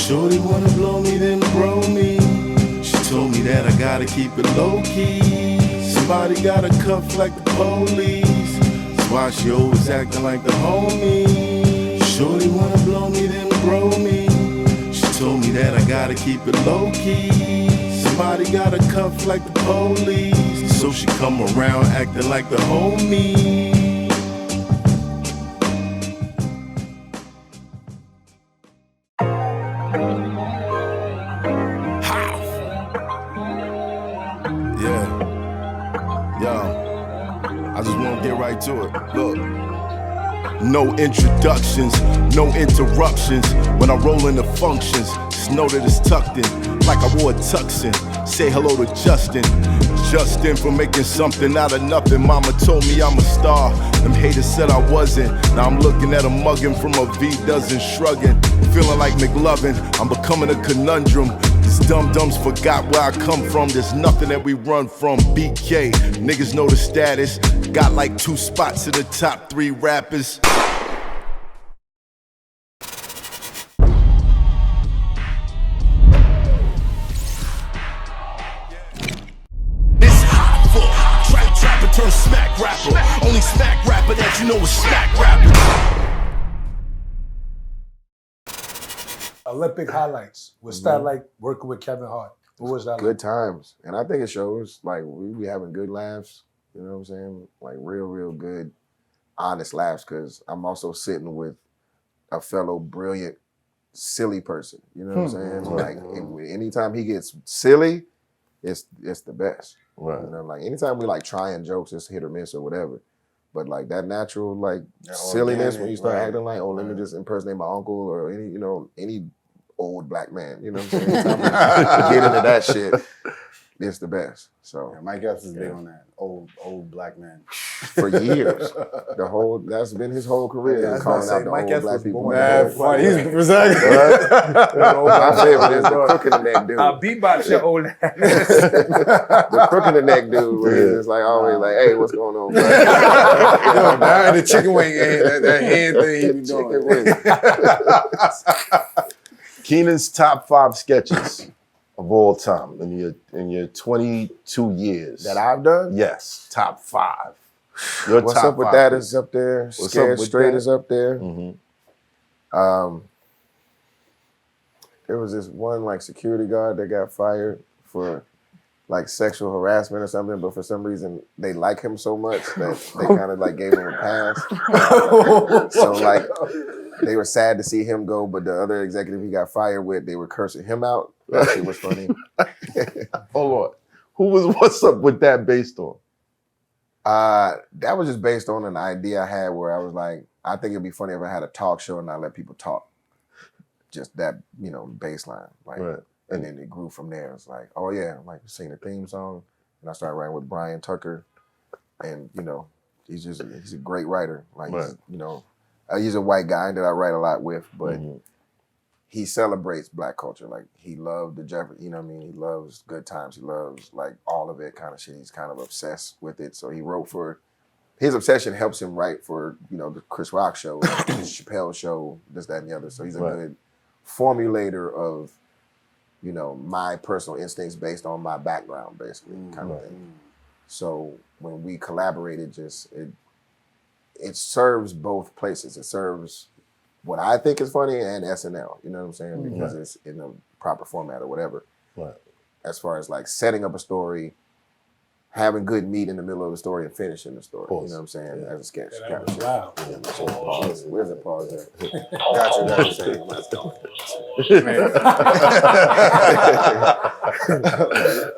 Shorty wanna blow me, then bro me. She told me that I gotta keep it low key. Somebody got a cuff like the police. That's why she always acting like the homie. Shorty wanna blow me, then bro me. She told me that I gotta keep it low key. Somebody got a cuff like the police. So she come around acting like the homie. I just want to get right to it. Look. No introductions, no interruptions. When I roll into functions, just know that it's tucked in, like I wore a tux in. Say hello to Justin. Justin for making something out of nothing. Mama told me I'm a star. Them haters said I wasn't. Now I'm looking at a mugging from a V dozen shrugging. Feeling like McLovin, I'm becoming a conundrum. These dum-dums forgot where I come from. There's nothing that we run from. BK, niggas know the status. Got like 2 spots in the top 3 rappers. It's Hoffa, trapper turned smack rapper. Only smack rapper that you know is smack rapper. Olympic highlights. What's that like working with Kevin Hart? What was that like? Good times. And I think it shows, like, we be having good laughs, you know what I'm saying? Like, real good, honest laughs, because I'm also sitting with a fellow brilliant, silly person, you know what I'm saying? Like, anytime he gets silly, it's the best. Right. You know, like, anytime we, like, trying jokes, it's hit or miss or whatever. But, like, that natural, like, silliness when you start acting like, oh, let me just impersonate my uncle or any, you know, any old black man, you know what I'm saying? Anytime we get into that shit, it's the best. So yeah, Mike Epps is big on that. Old black man. For years. That's been his whole career. Yeah, calling out the Mike old Epps black people. Mad funny. He's exactly. My favorite is the crook in the neck dude. Beatbox your old ass. The crook in the neck dude where he's just like always like, hey, what's going on, bro? Yo, now the chicken wing, that hand thing he be doing. Kenan's top 5 sketches of all time in your 22 years. That I've done? Yes, top 5. Your What's top Up With 5 That is up there. What's Scared Up With Straight That? is up there. Mm-hmm. There was this one like security guard that got fired for like sexual harassment or something, but for some reason they like him so much that they kind of like gave him a pass. So like they were sad to see him go, but the other executive he got fired with, they were cursing him out. That shit was funny. Hold on. What's Up With That based on? That was just based on an idea I had where I was like, I think it'd be funny if I had a talk show and I let people talk. Just that, you know, baseline. Like, right. And then it grew from there. It's like, oh yeah, like sing the theme song. And I started writing with Brian Tucker. And, you know, he's a great writer. Like, right. you know, he's a white guy that I write a lot with, but he celebrates black culture. Like, he loved the Jeopardy, you know what I mean? He loves good times. He loves, like, all of it kind of shit. He's kind of obsessed with it. So he wrote for, his obsession helps him write for, you know, the Chris Rock show, the Chappelle show, this, that, and the other. So he's a good formulator of, you know, my personal instincts based on my background, basically, kind of thing. So when we collaborated, it serves both places. It serves what I think is funny and SNL, you know what I'm saying? Because it's in a proper format or whatever. Right. As far as like setting up a story, having good meat in the middle of the story and finishing the story, you know what I'm saying? As a sketch. Yeah, that was loud. Pause. Where's the pause there? Got you.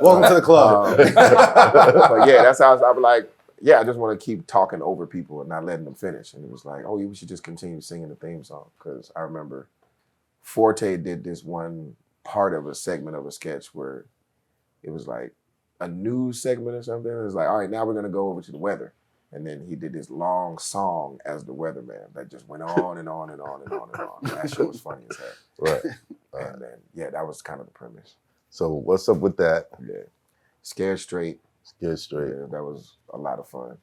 Welcome to the club. But yeah, that's how I was like, yeah, I just want to keep talking over people and not letting them finish. And it was like, oh, we should just continue singing the theme song. Because I remember Forte did this one part of a segment of a sketch where it was like a news segment or something. It was like, all right, now we're going to go over to the weather. And then he did this long song as the weatherman that just went on and on and on and on and on. That shit was funny as hell. Right. And then, yeah, that was kind of the premise. So What's Up With That? Yeah. Scared Straight. Scared Straight. Yeah, that was a lot of fun.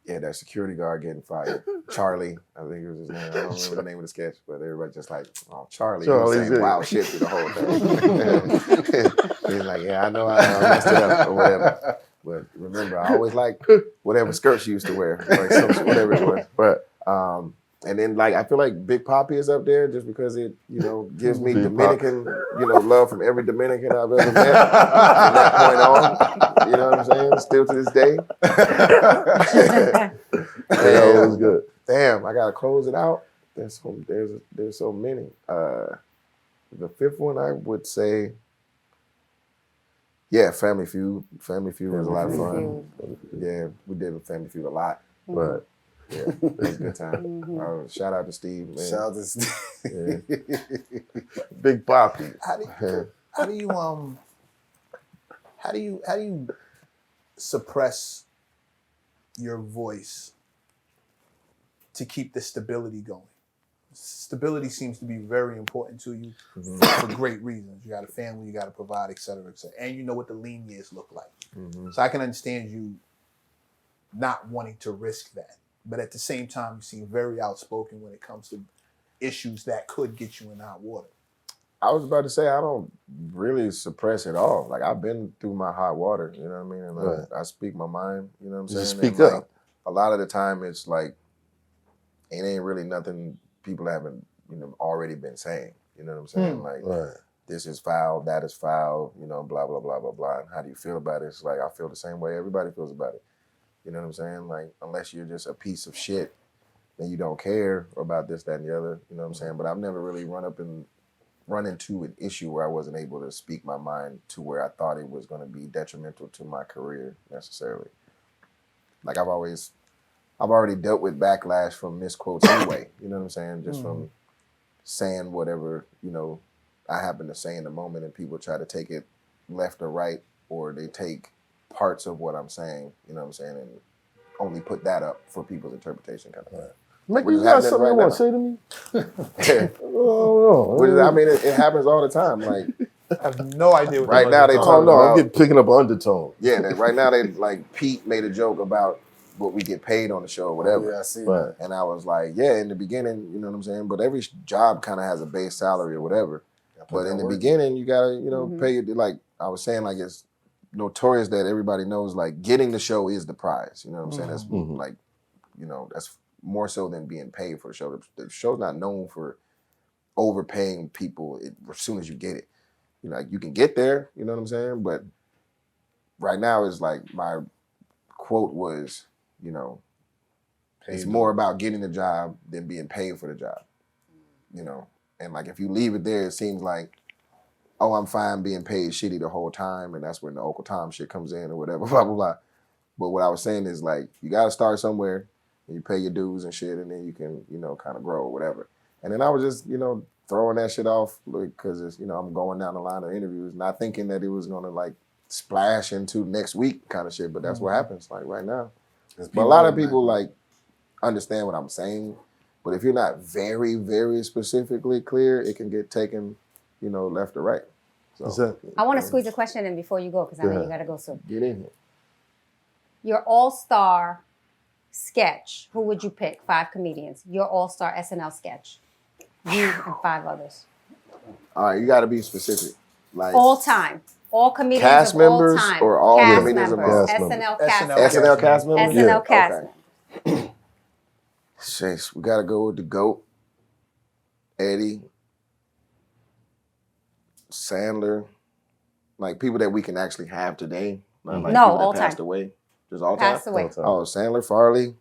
Yeah, that security guard getting fired. Charlie, I think it was his name. I don't remember the name of the sketch, but everybody just like, oh, Charlie. He was Charlie's saying it. wild shit through the whole thing. He's like, yeah, I know I messed it up or whatever. But remember, I always liked whatever skirt she used to wear, like whatever it was. But and then like I feel like Big Papi is up there just because it, you know, gives me Big Dominican, you know, love from every Dominican I've ever met from that point on. You know what I'm saying? Still to this day. That was good. Damn, I gotta close it out. There's so many. The fifth one I would say, yeah, Family Feud. Family Feud was a lot of fun. Yeah, we did Family Feud a lot, but yeah, it was a good time. Shout out to Steve, man. Shout out to Steve. Yeah. Big Papi. How do you suppress your voice to keep the stability going? Stability seems to be very important to you for great reasons. You got a family, you got to provide, et cetera, and you know what the lean years look like. So I can understand you not wanting to risk that, but at the same time, you seem very outspoken when it comes to issues that could get you in hot water. I was about to say I don't really suppress at all. Like I've been through my hot water, you know what I mean? And Right. I speak my mind, you know what I'm saying? Just speak And, like, up. a lot of the time it's like it ain't really nothing people haven't, you know, already been saying. You know what I'm saying? Like Right. this is foul, that is foul, you know, blah, blah, blah, blah, blah. And how do you feel about it? It's like I feel the same way everybody feels about it. You know what I'm saying? Like unless you're just a piece of shit, then you don't care about this, that, and the other. You know what I'm saying? But I've never really run into an issue where I wasn't able to speak my mind to where I thought it was going to be detrimental to my career necessarily. Like I've already dealt with backlash from misquotes anyway. You know what I'm saying? Just from saying whatever, you know, I happen to say in the moment, and people try to take it left or right, or they take parts of what I'm saying, you know what I'm saying, and only put that up for people's interpretation kind of thing. Mick, Which you is got happening something right you want now. to say to me? Which is, I mean, it happens all the time. Like I have no idea what Right now they Oh talking no, I'm about, picking up an undertone. yeah, right now they like Pete made a joke about what we get paid on the show or whatever. Yeah, I see Right. that. And I was like, yeah, in the beginning, you know what I'm saying? But every job kind of has a base salary or whatever. But in the beginning, you gotta, you know, pay your, like I was saying, like it's notorious that everybody knows, like getting the show is the prize. You know what I'm saying? That's like, you know, that's more so than being paid for the show. The show's not known for overpaying people as soon as you get it. You know, like you can get there, you know what I'm saying? But right now it's like my quote was, you know, it's more about getting the job than being paid for the job. You know? And like if you leave it there, it seems like, oh, I'm fine being paid shitty the whole time, and that's when the Uncle Tom shit comes in or whatever, blah, blah, blah. But what I was saying is like, you gotta start somewhere, and you pay your dues and shit, and then you can, you know, kind of grow or whatever. And then I was just, you know, throwing that shit off because it's, you know, I'm going down the line of interviews, not thinking that it was gonna like splash into next week kind of shit, but that's what happens like right now. But a lot of people like understand what I'm saying, but if you're not very, very specifically clear, it can get taken, you know, left or right. So Exactly. I want to squeeze a question in before you go because I know Go you got to go soon. get in here. Your all-star sketch, who would you pick? 5 comedians. Your all-star SNL sketch. You and 5 others. All right, you got to be specific. Like All time. All comedians Cast of all members time. or all cast comedians of members. all? Cast SNL members. cast SNL members. SNL cast members. SNL cast Okay. members. Shit, we got to go with the GOAT, Eddie, Sandler, like people that we can actually have today. Not like No, people that all passed time. away. Just all Passed time. away. All time. Oh, Sandler, Farley,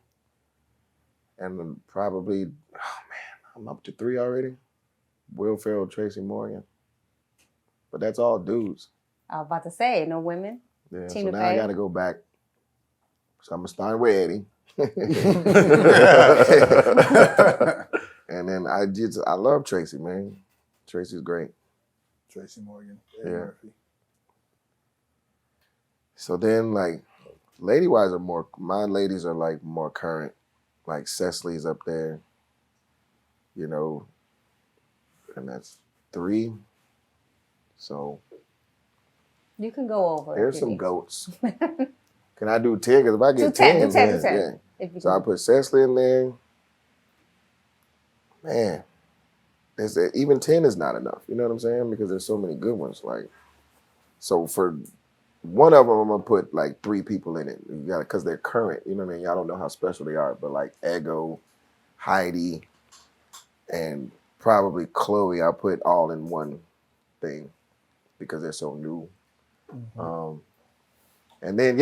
and then probably, oh man, I'm up to 3 already. Will Ferrell, Tracy Morgan. But that's all dudes. I was about to say, no women. Yeah, Tina so now I Fey. got to go back. So I'm going to start with Eddie. And then I love Tracy, man. Tracy's great. Tracy Morgan, Yeah. Murphy. So then, like, lady-wise my ladies are, like, more current. Like, Cecily's up there, you know, and that's 3. So You can go over. there's if you some need. goats. Can I do 10? Because if I Do get 10, 10, do 10, do then, 10. yeah. So I put Cecily in there. Man, even 10 is not enough. You know what I'm saying? Because there's so many good ones. Like, so for one of them, I'm gonna put like 3 people in it. You got because they're current. You know what I mean? Y'all don't know how special they are, but like Ego, Heidi, and probably Chloe, I put all in one thing because they're so new. Mm-hmm. And then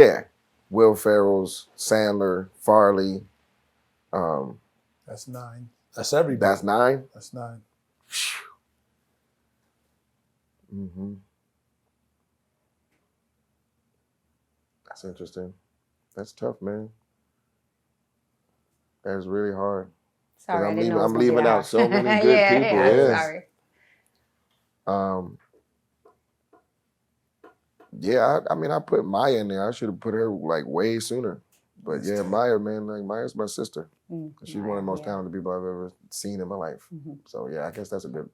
Will Ferrell's, Sandler, Farley. That's 9. That's everybody. That's 9. That's 9. Mm-hmm. That's interesting. That's tough, man. That's really hard. Sorry, I'm leaving out so many good people. Yeah, sorry. I mean, I put Maya in there. I should have put her like way sooner. But Maya, man, like Maya's my sister. She's one of the most talented people I've ever seen in my life. Mm-hmm. So I guess that's a good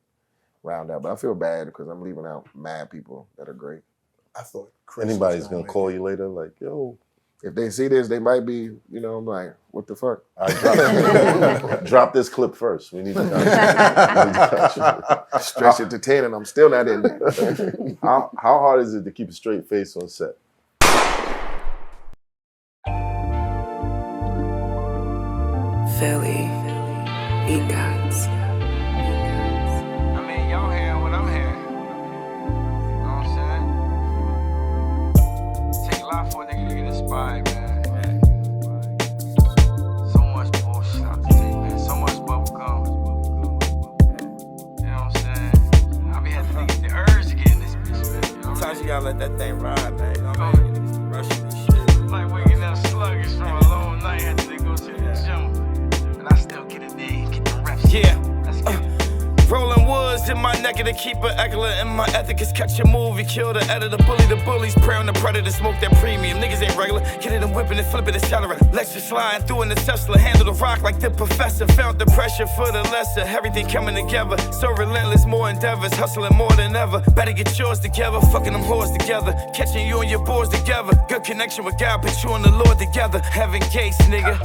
round out. But I feel bad because I'm leaving out mad people that are great. I thought Chris anybody's gonna call you later, like, yo. If they see this, they might be, I'm like, what the fuck? Drop this clip first. We need to stretch it to 10 and I'm still not in there. How hard is it to keep a straight face on set? Philly, BEATZ. I mean, y'all hearing what I'm hearing. You know what I'm saying? Take a lot for a nigga to get inspired, man. So much bullshit out the day, man. So much bubble gum. You know what I'm saying? I be having to get the urge to get in this bitch, man. You know Sometimes you gotta let that thing ride, man. You know what I mean? Rushing this shit. like waking up sluggish from a long night after they go to the gym. And I still get in there and get the reps. Yeah. Let's get it. Rolling woods in my neck to keep it eckler. And my ethic is catch a movie, kill the editor, bully the bullies, prey on the predator, smoke that premium. Niggas ain't regular, get it and whipping it, flip it, accelerate. Lecture sliding through in the Tesla, handle the rock like the professor. Felt the pressure for the lesser, everything coming together. So relentless, more endeavors, hustling more than ever. Better get yours together, fucking them whores together. Catching you and your boys together. Good connection with God, put you and the Lord together. Heaven gates, nigga.